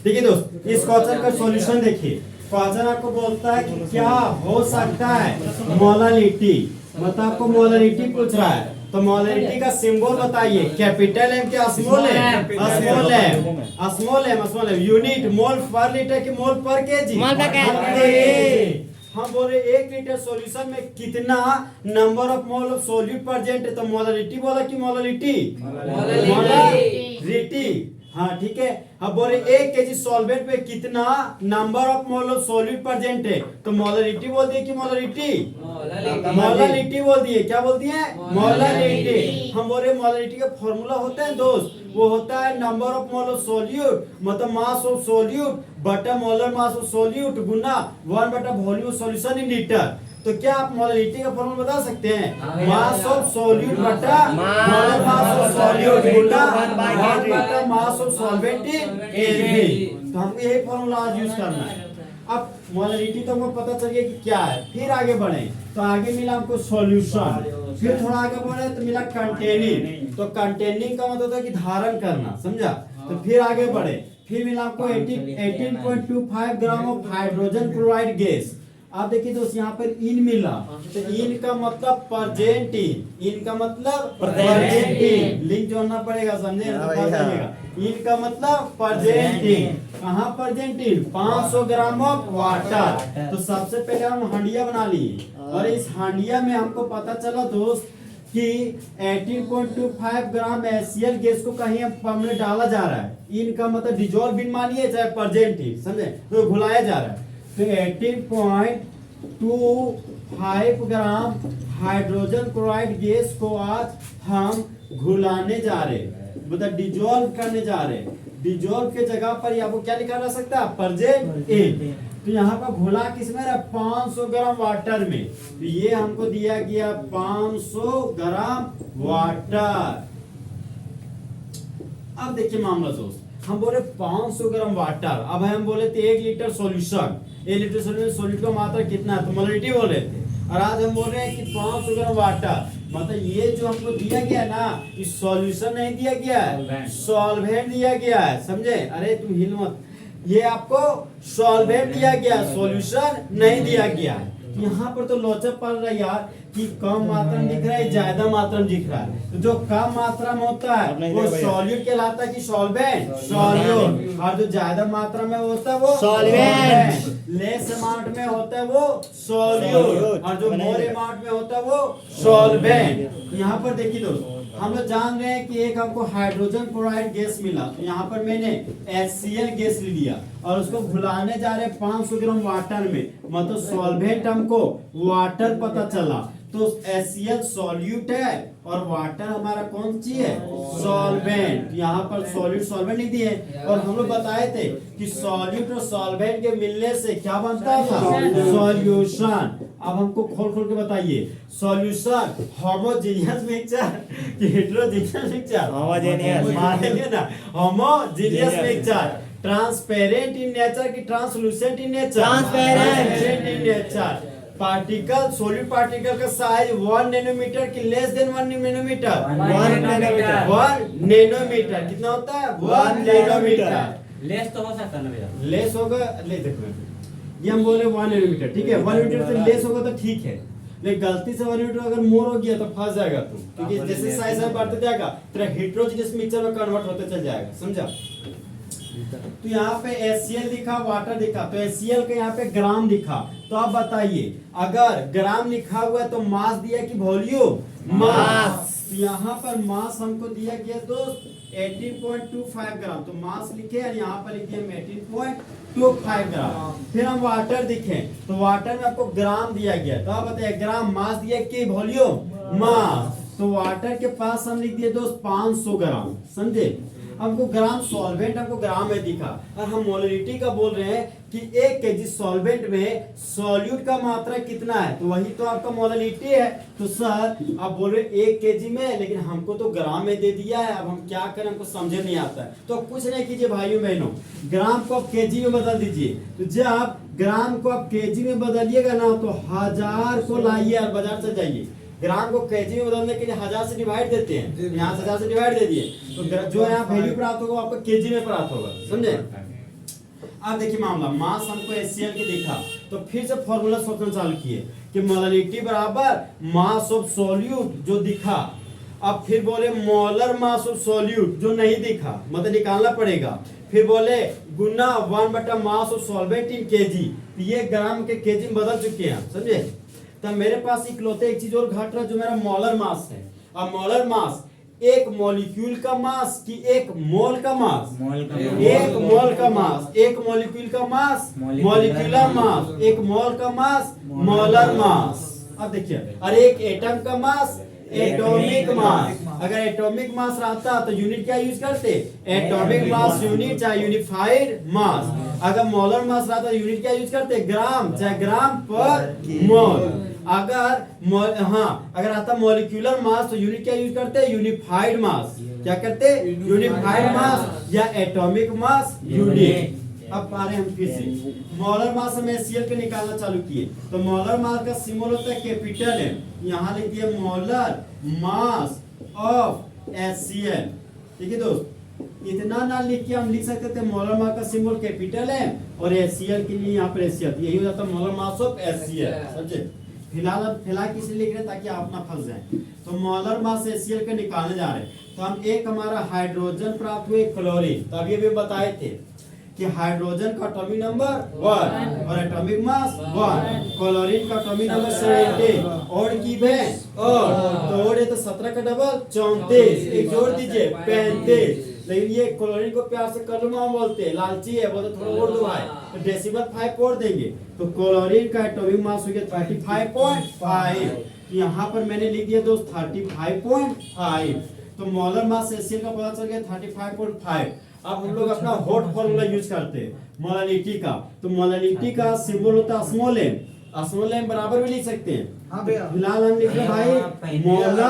ठीक है दोस्त, इस क्वेश्चन का सॉल्यूशन देखिए। क्वेश्चन आपको बोलता है कि क्या हो सकता है मोलालिटी, मतलब आपको मोलालिटी पूछ रहा है, तो मोलालिटी का सिंबल बताइए, कैपिटल एम क्या small M? Small M, small M, small M. Unit mole पर लीटर की मोल पर केजी? हम बोले 1 लीटर सॉल्यूशन में कितना number of mole of solute present है, तो मोलालिटी बोला कि मोलालिटी? मोलालिटी। हाँ ठीक है। अब बोले 1 केजी सॉल्वेंट में कितना number of mole of solute present है, तो मोलालिटी बोल दिए कि मोलालिटी? मोलालिटी बोल दिए। क्या बोल दिए? मोलालिटी। हम बोल रहे मोलालिटी का फॉर्मूला होता है दोस्त, वो होता है number of mole of solute, मतलब मास ऑफ सॉल्यूट बटा मोलर मास ऑफ सॉल्यूट गुना 1 बटा वॉल्यूम सॉल्यूशन इन लीटर। तो क्या आप मोलालिटी का फॉर्मूला बता सकते हैं? मास ऑफ सॉल्यूट बटा मोलर मास ऑफ सॉल्यूट गुना 1 बटा mass of solvent in KG. तो हमको यही फॉर्मूला आज यूज करना है। अब मोलालिटी तो हमको पता चल गया कि क्या है, फिर आगे बढ़े तो आगे मिला हमको सॉल्यूशन, फिर थोड़ा आगे बढ़े तो मिला कंटेनिंग। तो कंटेनिंग का मतलब है कि धारण करना, समझा? तो फिर आगे बढ़े, फिर मिला आपको 18.25 gram of hydrogen chloride gas. आप देखिए दोस्त यहाँ पर इन मिला, तो इन का मतलब प्रेजेंट इन का मतलब प्रेजेंट लिंक जोड़ना पड़ेगा, समझे? इन का मतलब प्रेजेंट कहाँ प्रेजेंट? 500 gram of water. तो सबसे पहले हम हांडिया बना लिए, और इस हांडिया में हमको पता चला दोस्त कि 18.25 ग्राम HCl गैस को कहीं में डाला जा रहा है। इनका मतलब डिजोल्व इन मानिए चाहे प्रेजेंट ही, समझे? तो घुलाया जा रहा है। तो 18.25 ग्राम हाइड्रोजन क्लोराइड गैस को आज हम घुलाने जा रहे हैं, मतलब डिजोल्व करने जा रहे हैं। डिजोल्व के जगह पर आपको क्या लिखा जा सकता है? Present in. तो यहाँ पर घुला किसमें रहा? 500 ग्राम वाटर में। तो ये हमको दिया गया 500 ग्राम वाटर। अब देखिए मामला दोस्त, हम बोले 500 ग्राम वाटर, अब हम बोले थे 1 लीटर सॉल्यूशन। 1 लीटर सॉल्यूट का मात्रा कितना है? तो मोलालिटी बोल रहे थे, और आज हम बोल रहे हैं कि 500 ग्राम वाटर। मतलब ये जो हमको दिया गया ना, इस सॉल्यूशन नहीं दिया गया है, सॉल्वेंट दिया गया है, समझे? अरे तू हिल मत, ये आपको सॉल्वेंट दिया गया, सॉल्यूशन नहीं दिया गया है। यहाँ पर तो लॉचअप पड़ रहा है यार कि कम मात्रा में दिख रहा है, ज्यादा मात्रा में दिख रहा है। तो जो कम मात्रा में होता है वो सॉल्यूट कहलाता है कि सॉल्वेंट? सॉल्यूट। और जो ज्यादा मात्रा में होता है वो सॉल्वेंट। लेस अमाउंट में होता है वो सॉल्यूट, और जो मोर अमाउंट में होता है वो सॉल्वेंट। यहाँ पर देखिए दोस्तों, हम लोग जान रहे हैं कि एक हमको हाइड्रोजन क्लोराइड गैस मिला, तो यहाँ पर मैंने HCl गैस ले लिया और उसको घुलाने जा रहे 500 ग्राम वाटर में, मतलब सॉल्वेंट हमको वाटर पता चला। तो HCl सॉल्यूट है और वाटर हमारा कौन चीज है? सॉल्वेंट। यहाँ पर सॉल्यूट सॉल्वेंट नहीं दिए, और हम लोग बताए थे कि सॉल्यूट और सॉल्वेंट के मिलने से क्या बनता था? सॉल्यूशन। अब हमको खोल खोल के बताइए, सॉल्यूशन होमोजेनियस मिक्सचर कि हेटेरोजेनियस मिक्सचर? होमोजेनियस ना, homogeneous mixture. Transparent in nature की translucent in nature? Transparent in nature. Particle solid particle का साइज 1 नैनोमीटर की लेस देन 1 नैनोमीटर? 1 नैनोमीटर। कितना होता है? 1 नैनोमीटर। लेस तो हो सकता है ना भैया? लेस होगा, ले देखो ये हम बोले 1 नैनोमीटर, ठीक है? 1 नैनोमीटर से लेस होगा तो ठीक है, लेकिन गलती से 1 नैनोमीटर अगर मोर हो गया तो फंस जाएगा तू, क्योंकि जैसे साइज बढ़ते जाएगा तेरा हेटेरोजेनियस मिक्सचर में कन्वर्ट होते चल जाएगा, समझा? तो यहाँ पे HCl दिखा, वाटर दिखा, तो HCl के यहाँ पे ग्राम दिखा। तो आप बताइए, अगर ग्राम लिखा हुआ है तो मास दिया कि वॉल्यूम? मास। तो यहाँ पर मास हमको दिया गया दोस्त 18.25 ग्राम, तो मास लिखे और यहाँ पर लिखे 18.25 ग्राम। फिर हम वाटर दिखे, तो वाटर में आपको ग्राम दिया गया, तो आप बताइए ग्राम, मास दिया कि वॉल्यूम? मास। तो वाटर के पास हम लिख दिए दोस्त 500 ग्राम, समझे? हमको ग्राम सॉल्वेंट हमको ग्राम में दिखा, और हम मोलालिटी का बोल रहे हैं कि 1 केजी सॉल्वेंट में सॉल्यूट का मात्रा कितना है, तो वही तो आपका मोलालिटी है। तो सर आप बोल रहे 1 केजी में, लेकिन हमको तो ग्राम में दे दिया है, अब हम क्या करें, हमको समझ नहीं आता है। तो कुछ नहीं कीजिए भाइयों बहनों, ग्राम को आप केजी में बदल दीजिए। तो जब ग्राम को आप केजी में बदलिएगा ना, तो 1000 को लाइए और बाजार से जाइए, ग्राम को केजी में बदलने के लिए 1000 से डिवाइड देते हैं, यहाँ से 1000 से डिवाइड दे दिए, तो जो यहाँ वैल्यू प्राप्त होगा आपको केजी में प्राप्त होगा, समझे? अब देखिए मामला मास हमको HCl के दिखा, तो फिर से फॉर्मूला सोचना चालू किए कि मोलरिटी बराबर मास ऑफ सॉल्यूट जो दिखा। अब फिर बोले मोलर मास ऑफ सॉल्यूट जो नहीं दिखा, मतलब निकालना पड़ेगा। फिर बोले गुना 1 मास ऑफ सॉल्वेंट इन केजी, तो ये ग्राम के केजी में बदल चुके हैं, समझे। तो मेरे पास इकलौते एक चीज और घट रहा है जो मेरा मोलर मास है। अब मोलर मास एक मॉलिक्यूल का मास कि एक मोल का मास? एक मोल का मास। एक मॉलिक्यूल का मास मॉलिक्यूलर मास, एक मोल का मास मोलर मास। अब देखिए, और एक एटम का मास एटॉमिक मास। अगर एटॉमिक मास रहता तो यूनिट क्या यूज करते? एटॉमिक मास यूनिट चाहे यूनिफाइड मास। अगर मोलर मास रहता तो यूनिट क्या यूज करते? ग्राम चाहे ग्राम पर मोल। अगर आता मॉलिक्यूलर मास तो यूनिट क्या यूज करते? यूनिफाइड मास। क्या करते? यूनिफाइड मास या एटॉमिक मास यूनिट। अब आ रहे हम फिर से मोलर मास में HCl के निकालना चालू किए, तो मोलर मास का सिंबल होता है कैपिटल M। यहाँ लिख दिए मोलर मास ऑफ HCl। ठीक है दोस्त, इतना ना लिख के हम लिख सकते थे मोलर मास का सिंबल कैपिटल M और HCl के लिए यहाँ पर HCl, यही हो जाता है मोलर मास ऑफ HCl, समझे। फिलहाल किसी लिख रहे ताकि आप ना फंस जाए। तो मोलर मास HCl के निकालने जा रहे हैं, तो हम एक हमारा हाइड्रोजन प्राप्त हुए, क्लोरीन। तभी अभी बताए थे कि हाइड्रोजन का एटॉमिक नंबर 1 और एटॉमिक मास 1, क्लोरीन का एटॉमिक नंबर 17 और की भें और तो 17 का डबल 34, एक जोड़ दीजिए 35। लेकिन ये क्लोरीन को प्यार से कलमा बोलते हैं, लालची है, बोलते थोड़ा और दो भाई, तो डेसिमल 5 और देंगे, तो क्लोरीन का एटॉमिक मास हो गया 35.5। यहाँ पर मैंने लिख दिया दोस्त 35.5। तो मोलर मास HCl का पता चल गया 35.5। अब हम लोग अपना हॉट फॉर्मूला यूज करते हैं मोलरिटी का। तो मोलरिटी का सिंबल होता है स्मॉल m। स्मॉल m बराबर भी लिख सकते हैं। फिलहाल हम लिख रहे भाई मोलर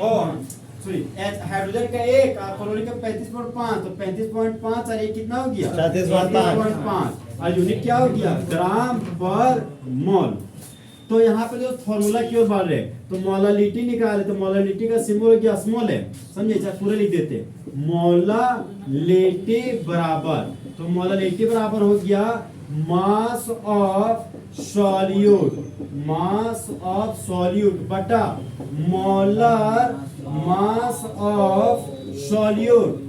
और सॉरी हाइड्रोजन का 1 और क्लोरीन का 35.5, तो 35.5 और ये कितना हो गया? 37.5। और यूनिट क्या हो गया? ग्राम पर मोल। तो यहाँ पे जो फॉर्मूला की ओर बढ़ रहे, तो मोलरिटी निकाले, तो मोलरिटी का सिंबल हो गया स्मॉल m, समझे। चाहे पूरे लिख देते, मोलरिटी बराबर, तो मोलरिटी बराबर हो गया mass of solute, mass of solute बटा molar mass of solute,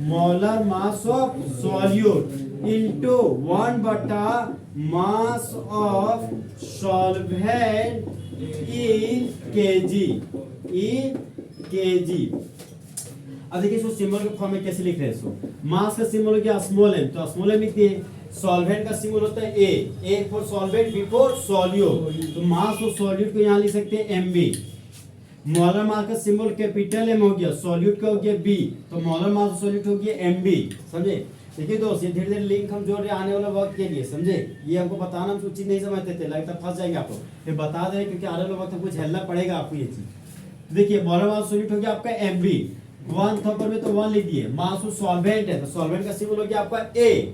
molar mass of solute into 1 बटा mass of solvent in KG, in KG. अब देखिए इसको सिंबल के फॉर्म में कैसे लिख रहे हैं। इसको मास का सिंबल हो गया स्मॉल m, तो स्मॉल m लिख दिए। सॉल्वेंट का सिंबल होता है A for solvent, B for solute, तो मास ऑफ सॉल्यूट को यहाँ लिख सकते हैं MB। मोलर मास का सिंबल कैपिटल M हो गया, सॉल्यूट का हो गया B, तो मोलर मास ऑफ सॉल्यूट हो गया MB, समझे। देखिए दोस्त, ये धीरे धीरे लिंक हम जोड़ रहे आने वाले वक्त के लिए, समझे। ये हमको बताना हम कुछ चीज नहीं समझते थे, लगता फंस जाएंगे आप लोग, ये बता दे क्योंकि आने वाले वक्त हमको झेलना पड़ेगा आपको ये चीज। देखिए मोलर मास सॉल्यूट हो गया आपका MB, 1 थपर में तो 1 लिख दिए। मास ऑफ सॉल्वेंट है, तो सॉल्वेंट का सिंबल हो गया आपका A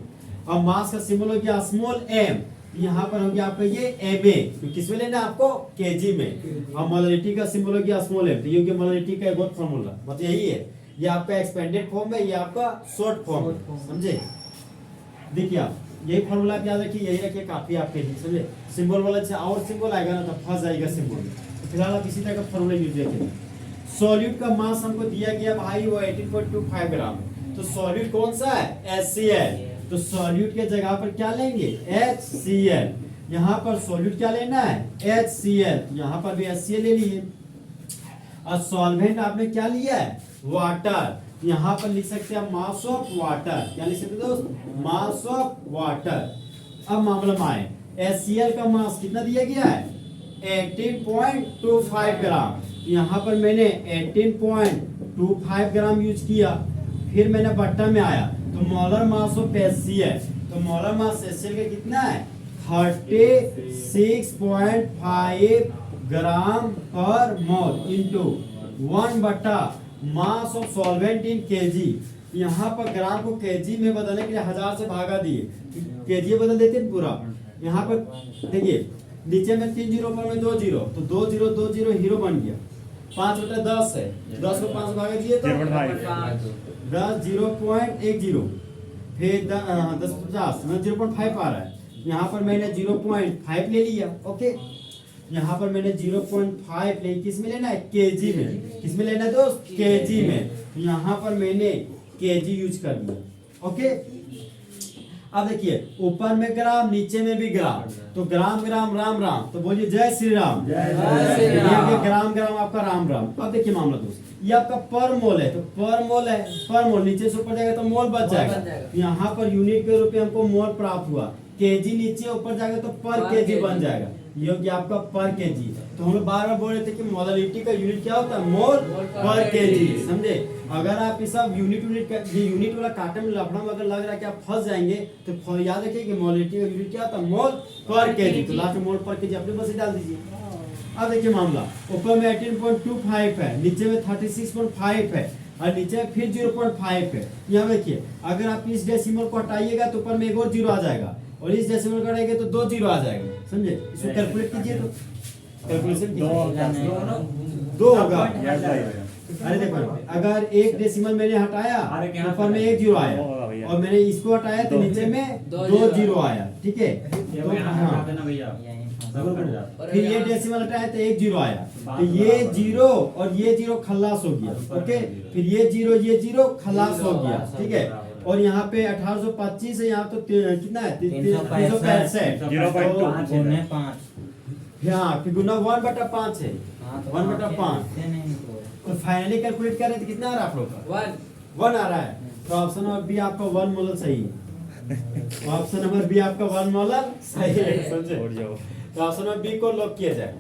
और मास का सिंबल हो गया स्मॉल m। यहाँ पर हो गया आपका ये MA, तो किसमें लेना आपको? केजी में। और मोलरिटी का सिंबल हो गया स्मॉल m, तो ये मोलरिटी का एक और फॉर्मूला, मतलब यही है। ये आपका एक्सपेंडेड फॉर्म है, ये आपका शॉर्ट फॉर्म, समझे। देखिए आप यही फॉर्मूला आप याद रखिए, यही रखिए, काफी आपके लिए, समझे। सिंबल वाला अच्छा और सिंबल आएगा ना तो फंस जाएगा सिंबल। फिलहाल आप इसी तरह का फॉर्मूला यूज रखेंगे। सॉल्यूट का मास हमको दिया गया भाई वो 18.25 ग्राम, तो सॉल्यूट कौन सा है? HCl, तो सॉल्यूट के जगह पर क्या लेंगे? HCl। यहाँ पर सॉल्यूट क्या लेना है? HCl, यहाँ पर भी HCl ले लिए। और सॉल्वेंट आपने क्या लिया है? वाटर, यहाँ पर लिख सकते हैं मास ऑफ वाटर। क्या लिख सकते हैं दोस्त? Mass of water. अब मामला में आए, HCl का मास कितना दिया गया है? 18.25 ग्राम। यहाँ पर मैंने 18.25 ग्राम यूज किया, फिर मैंने बट्टा में आया, तो मोलर मास ऑफ HCl, तो मोलर मास HCl का कितना है? 36.5 ग्राम पर मोल इनटू 1 बटा mass of solvent in KG. यहाँ पर ग्राम को केजी में बदलने के लिए 1000 से भागा दिए, केजी बदल देते हैं पूरा। यहाँ पर देखिए नीचे में 3 जीरो पर में 2 जीरो, तो 2 जीरो हीरो बन गया। 5 बटा 10 है, 10 को 5 भागा दिए तो 10 0.10। फिर 1050 में 0.5 आ रहा है, यहाँ पर मैंने 0.5 ले लिया। ओके, यहाँ पर मैंने 0.5 ले, किस में लेना है, केजी में। किस में लेना है दोस्त, केजी में। यहाँ पर मैंने केजी यूज कर दिया। ओके, अब देखिए ऊपर में ग्राम, नीचे में भी ग्राम, तो ग्राम ग्राम राम राम, तो बोलिए जय श्री राम। ये ग्राम ग्राम आपका राम राम। अब देखिए मामला दोस्त, ये आपका पर मोल है, तो पर मोल है, पर मोल नीचे से ऊपर जाएगा तो मोल बच जाएगा। यहाँ पर यूनिट के रूप में हमको मोल प्राप्त हुआ, केजी नीचे ऊपर जाएगा तो पर केजी बन जाएगा। ये हो गया आपका पर केजी। तो हम लोग बार बार बोल रहे थे कि मोलालिटी का यूनिट क्या होता है, मोल पर केजी, समझे। अगर आप इस सब यूनिट वाला काटे में लफड़ा में अगर लग रहा है कि आप फंस जाएंगे, तो याद रखिए कि मोलालिटी का यूनिट क्या होता है, मोल पर केजी। तो लास्ट में मोल पर केजी अपने पास ही डाल दीजिए। अब देखिए मामला, ऊपर में 18.25 है, नीचे में 36.5 है, और नीचे फिर 0.5 है। यहाँ देखिए अगर आप इस डेसिमल को हटाइएगा तो ऊपर में एक और जीरो आ जाएगा, और इस डेसिमल को हटाएंगे तो 2 जीरो आ जाएगा, समझे। इसको कैलकुलेट कीजिए, तो कैलकुलेशन कीजिए, 2 होगा। अरे देखो, अगर एक डेसिमल मैंने हटाया ऊपर में 1 जीरो आया, और मैंने इसको हटाया तो नीचे में 2 जीरो आया, ठीक है। तो हाँ, फिर ये डेसिमल हटाया तो 1 जीरो आया, तो ये जीरो और ये जीरो खल्लास हो गया। ओके, फिर ये जीरो खल्लास हो गया, ठीक है। और यहाँ पे 1825 है, यहाँ तो कितना है, 365, 0.5। हाँ, फिर गुना 1/5 है, 1/5। तो फाइनली कैलकुलेट कर रहे थे, कितना आ रहा है आप लोग का, 1 आ रहा है। तो ऑप्शन नंबर बी आपका 1 मोलर सही है। ऑप्शन नंबर बी आपका 1 मोलर सही है, समझे। तो ऑप्शन नंबर बी को लॉक किया जाए।